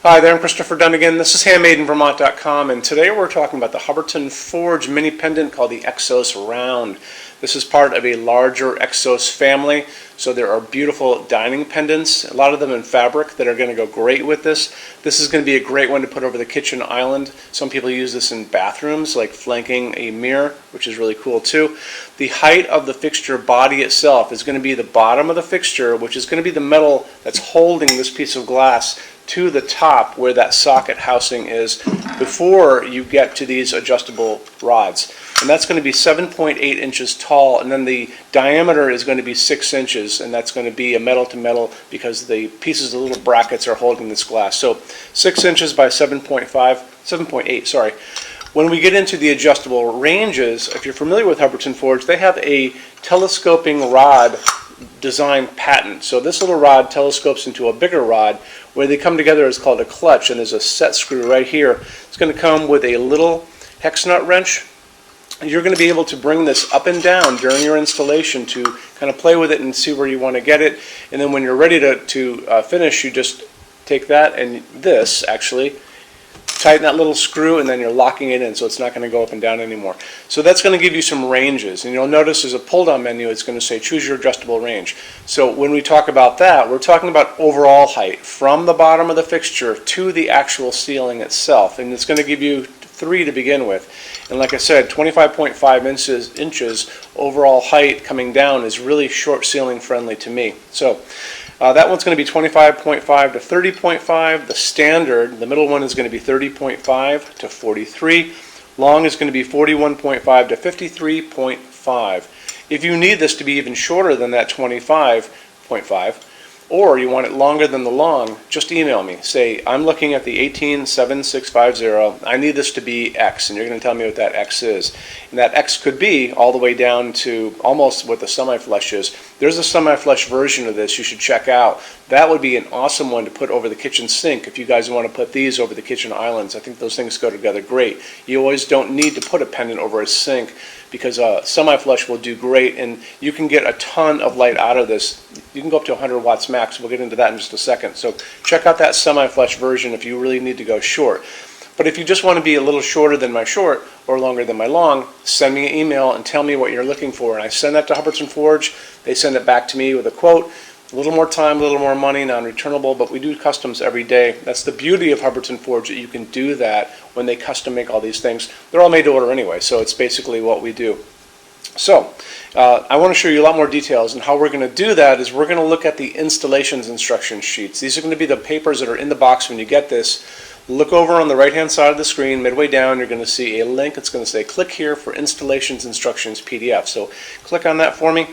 Hi there, I'm Christopher Dunnigan. This is HandmadeInVermont.com, and today we're talking about the Hubbardton Forge mini pendant called the Exos Round. This is part of a larger Exos family, so there are beautiful dining pendants, a lot of them in fabric that are going to go great with this. This is going to be a great one to put over the kitchen island. Some people use this in bathrooms, like flanking a mirror, which is really cool too. The height of the fixture body itself is going to be the bottom of the fixture, which is going to be the metal that's holding this piece of glass to the top where that socket housing is before you get to these adjustable rods. And that's going to be 7.8 inches tall, and then the diameter is going to be 6 inches, and that's going to be a metal to metal because the pieces, the little brackets are holding this glass. So 6 inches by 7.8, sorry. When we get into the adjustable ranges, if you're familiar with Hubbardton Forge, they have a telescoping rod design patent. So this little rod telescopes into a bigger rod. Where they come together is called a clutch, and there's a set screw right here. It's going to come with a little hex nut wrench. You're going to be able to bring this up and down during your installation to kind of play with it and see where you want to get it. And then when you're ready to finish, you just take that and this actually tighten that little screw, and then you're locking it in, so it's not going to go up and down anymore. So that's going to give you some ranges, and you'll notice there's a pull-down menu. It's going to say choose your adjustable range. So when we talk about that, we're talking about overall height from the bottom of the fixture to the actual ceiling itself, and it's going to give you 3 to begin with. And like I said, 25.5 inches overall height coming down is really short ceiling friendly to me. So that one's going to be 25.5 to 30.5. The standard, the middle one, is going to be 30.5 to 43. Long is going to be 41.5 to 53.5. If you need this to be even shorter than that 25.5, or you want it longer than the long, just email me. Say, I'm looking at the 187650. I need this to be X, and you're going to tell me what that X is. And that X could be all the way down to almost what the semi-flush is. There's a semi-flush version of this you should check out. That would be an awesome one to put over the kitchen sink if you guys want to put these over the kitchen islands. I think those things go together great. You always don't need to put a pendant over a sink because semi-flush will do great, and you can get a ton of light out of this. You can go up to 100 watts max. We'll get into that in just a second. So check out that semi-flush version if you really need to go short. But if you just want to be a little shorter than my short or longer than my long, send me an email and tell me what you're looking for. And I send that to Hubbardton Forge. They send it back to me with a quote. A little more time, a little more money, non-returnable, but we do customs every day. That's the beauty of Hubbardton Forge, that you can do that when they custom make all these things. They're all made to order anyway, so it's basically what we do. So I want to show you a lot more details, and how we're going to do that is we're going to look at the installations instruction sheets. These are going to be the papers that are in the box when you get this. Look over on the right-hand side of the screen, midway down, you're going to see a link. It's going to say click here for installations instructions PDF. So click on that for me.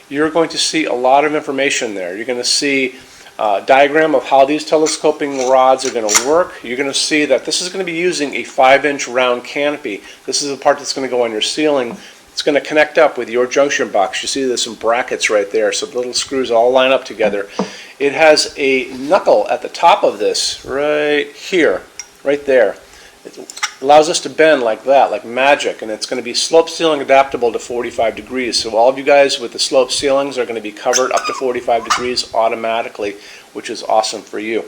You're going to see a lot of information there. You're going to see a diagram of how these telescoping rods are going to work. You're going to see that this is going to be using a 5-inch round canopy. This is the part that's going to go on your ceiling. It's going to connect up with your junction box. You see there's some brackets right there, so the little screws all line up together. It has a knuckle at the top of this right here, right there. It allows us to bend like that, like magic, and it's going to be slope ceiling adaptable to 45 degrees. So all of you guys with the slope ceilings are going to be covered up to 45 degrees automatically, which is awesome for you.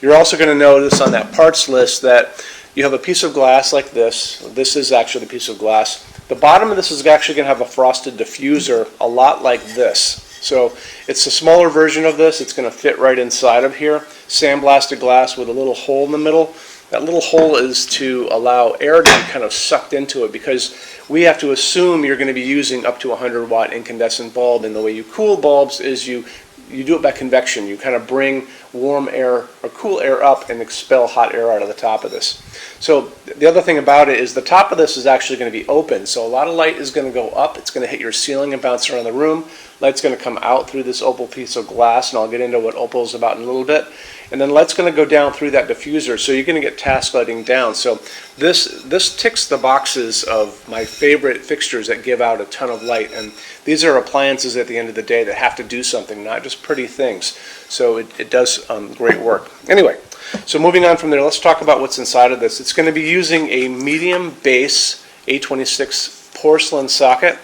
You're also going to notice on that parts list that you have a piece of glass like this. This is actually the piece of glass. The bottom of this is actually going to have a frosted diffuser, a lot like this. So it's a smaller version of this. It's going to fit right inside of here. Sandblasted glass with a little hole in the middle. That little hole is to allow air to be kind of sucked into it, because we have to assume you're going to be using up to a 100-watt incandescent bulb, and the way you cool bulbs is you do it by convection. You kind of bring warm air or cool air up and expel hot air out of the top of this. So the other thing about it is the top of this is actually going to be open, so a lot of light is going to go up. It's going to hit your ceiling and bounce around the room. Light's going to come out through this opal piece of glass, and I'll get into what opal is about in a little bit. And then light's going to go down through that diffuser, so you're going to get task lighting down. So this ticks the boxes of my favorite fixtures that give out a ton of light, and these are appliances at the end of the day that have to do something, not just pretty things. So it does great work. Anyway, so moving on from there, let's talk about what's inside of this. It's going to be using a medium base A26 porcelain socket,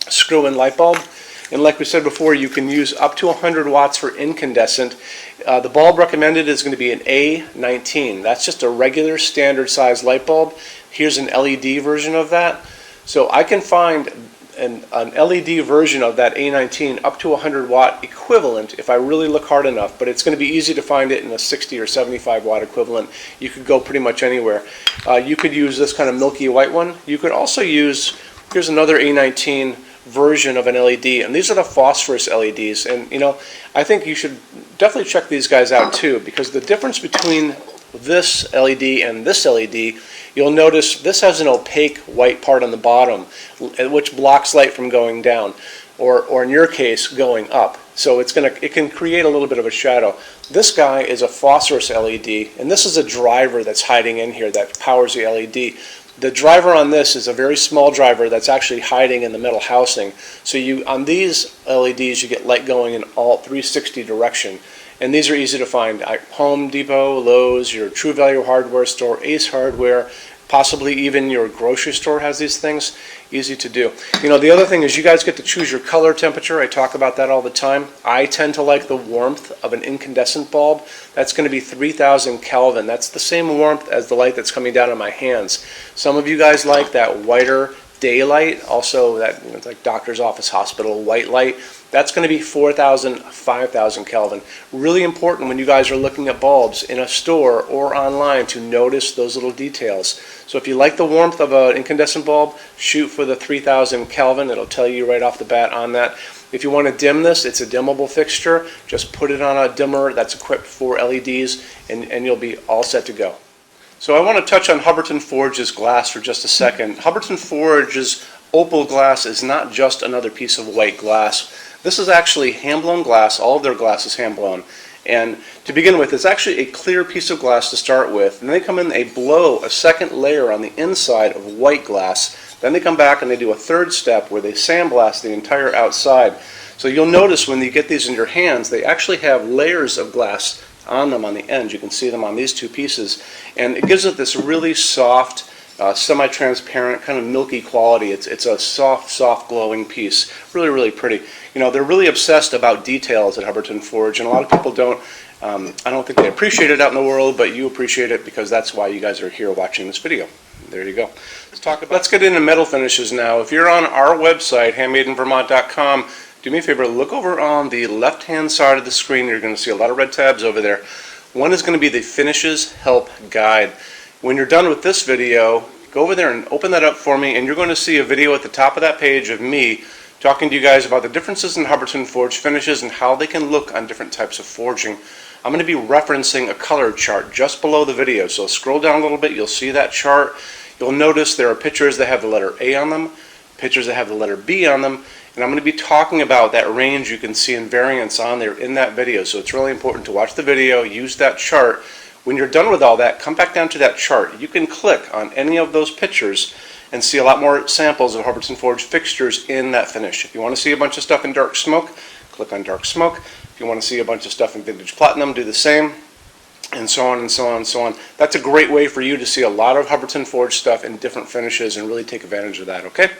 screw-in light bulb. And like we said before, you can use up to 100 watts for incandescent. The bulb recommended is going to be an A19. That's just a regular standard size light bulb. Here's an LED version of that. So I can find an LED version of that A19 up to 100 watt equivalent if I really look hard enough, but it's going to be easy to find it in a 60 or 75 watt equivalent. You could go pretty much anywhere. You could use this kind of milky white one. You could also use, here's another A19 version of an LED, and these are the phosphorus LEDs, and you know, I think you should definitely check these guys out too, because the difference between this LED and this LED, you'll notice this has an opaque white part on the bottom which blocks light from going down, or in your case going up, so it can create a little bit of a shadow. This guy is a phosphorus LED, and this is a driver that's hiding in here that powers the LED. The driver on this is a very small driver that's actually hiding in the metal housing. So on these LEDs you get light going in all 360 direction. And these are easy to find at Home Depot, Lowe's, your True Value hardware store, Ace Hardware, possibly even your grocery store has these things. Easy to do. You know, the other thing is you guys get to choose your color temperature. I talk about that all the time. I tend to like the warmth of an incandescent bulb. That's going to be 3000 Kelvin. That's the same warmth as the light that's coming down on my hands. Some of you guys like that whiter daylight, also that, you know, it's like doctor's office, hospital, white light. That's going to be 4000, 5000 Kelvin. Really important when you guys are looking at bulbs in a store or online to notice those little details. So if you like the warmth of an incandescent bulb, shoot for the 3000 Kelvin. It'll tell you right off the bat on that. If you want to dim this, it's a dimmable fixture. Just put it on a dimmer that's equipped for LEDs and you'll be all set to go. So I want to touch on Hubbardton Forge's glass for just a second. Hubbardton Forge's opal glass is not just another piece of white glass. This is actually hand-blown glass. All of their glass is hand-blown. And to begin with, it's actually a clear piece of glass to start with. And they come in, they blow a second layer on the inside of white glass. Then they come back and they do a third step where they sandblast the entire outside. So you'll notice when you get these in your hands, they actually have layers of glass on them on the end. You can see them on these two pieces, and it gives it this really soft, semi-transparent, kind of milky quality. It's a soft glowing piece. Really, really pretty. You know, they're really obsessed about details at Hubbardton Forge, and a lot of people don't. I don't think they appreciate it out in the world, but you appreciate it because that's why you guys are here watching this video. There you go. Let's get into metal finishes now. If you're on our website, HandmadeInVermont.com, do me a favor, look over on the left-hand side of the screen. You're going to see a lot of red tabs over there. One is going to be the Finishes Help Guide. When you're done with this video, go over there and open that up for me, and you're going to see a video at the top of that page of me talking to you guys about the differences in Hubbardton Forge finishes and how they can look on different types of forging. I'm going to be referencing a color chart just below the video, so scroll down a little bit, you'll see that chart. You'll notice there are pictures that have the letter A on them, pictures that have the letter B on them, and I'm going to be talking about that range you can see in variance on there in that video. So it's really important to watch the video, use that chart. When you're done with all that, come back down to that chart. You can click on any of those pictures and see a lot more samples of Hubbardton Forge fixtures in that finish. If you want to see a bunch of stuff in dark smoke, click on dark smoke. If you want to see a bunch of stuff in vintage platinum, do the same, and so on and so on and so on. That's a great way for you to see a lot of Hubbardton Forge stuff in different finishes and really take advantage of that, okay?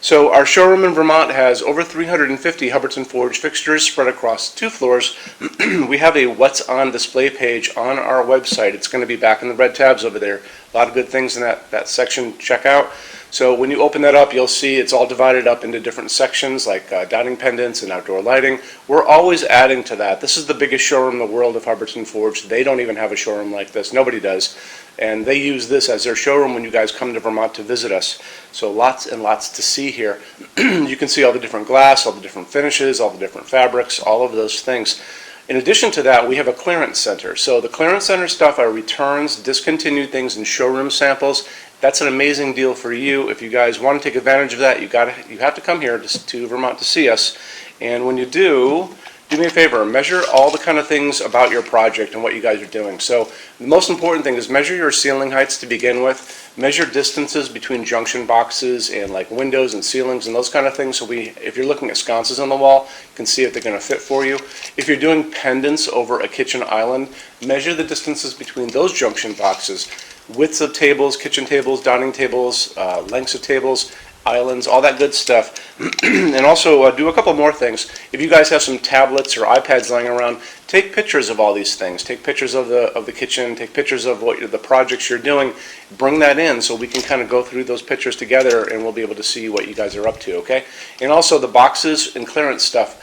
So our showroom in Vermont has over 350 Hubbardton Forge fixtures spread across 2 floors. We have a What's On display page on our website. It's going to be back in the red tabs over there. A lot of good things in that section. Check out. So when you open that up, you'll see it's all divided up into different sections like dining pendants and outdoor lighting. We're always adding to that. This is the biggest showroom in the world of Hubbardton Forge. They don't even have a showroom like this. Nobody does. And they use this as their showroom when you guys come to Vermont to visit us. So lots and lots to see here. You can see all the different glass, all the different finishes, all the different fabrics, all of those things. In addition to that, we have a clearance center. So the clearance center stuff are returns, discontinued things, and showroom samples. That's an amazing deal for you. If you guys want to take advantage of that, you have to come here to Vermont to see us. And when you do me a favor, measure all the kind of things about your project and what you guys are doing. So the most important thing is measure your ceiling heights to begin with. Measure distances between junction boxes and like windows and ceilings and those kind of things. So if you're looking at sconces on the wall, you can see if they're going to fit for you. If you're doing pendants over a kitchen island, measure the distances between those junction boxes. Widths of tables, kitchen tables, dining tables, lengths of tables, islands, all that good stuff. And also do a couple more things. If you guys have some tablets or iPads laying around, take pictures of all these things. Take pictures of the kitchen, take pictures of the projects you're doing. Bring that in so we can kind of go through those pictures together, and we'll be able to see what you guys are up to, okay? And also the boxes and clearance stuff,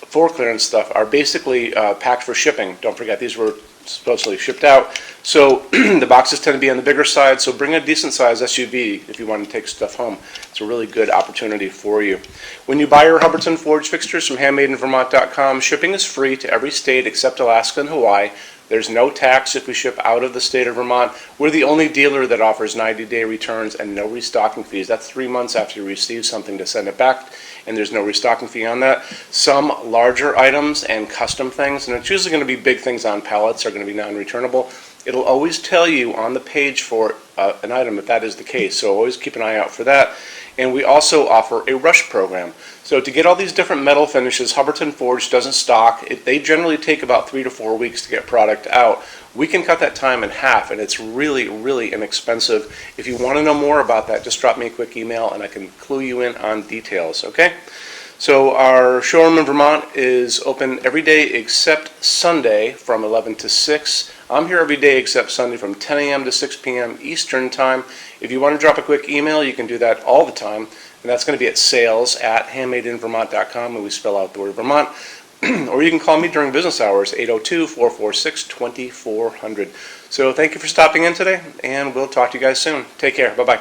for clearance stuff, are basically packed for shipping. Don't forget, these were supposedly shipped out. So the boxes tend to be on the bigger side, so bring a decent size SUV if you want to take stuff home. It's a really good opportunity for you. When you buy your Hubbardton forge fixtures from HandmadeInVermont.com, shipping is free to every state except Alaska and Hawaii. There's no tax if we ship out of the state of Vermont. We're the only dealer that offers 90-day returns and no restocking fees. That's 3 months after you receive something to send it back, and there's no restocking fee on that. Some larger items and custom things, and it's usually going to be big things on pallets, are going to be non-returnable. It'll always tell you on the page for an item if that is the case, so always keep an eye out for that. And we also offer a rush program. So to get all these different metal finishes, Hubbardton Forge doesn't stock. They generally take about 3 to 4 weeks to get product out. We can cut that time in half, and it's really, really inexpensive. If you want to know more about that, just drop me a quick email and I can clue you in on details, okay? So our showroom in Vermont is open every day except Sunday from 11 to 6. I'm here every day except Sunday from 10 a.m. to 6 p.m. Eastern Time. If you want to drop a quick email, you can do that all the time. And that's going to be at sales@HandmadeInVermont.com, and we spell out the word Vermont. Or you can call me during business hours, 802-446-2400. So thank you for stopping in today, and we'll talk to you guys soon. Take care. Bye-bye.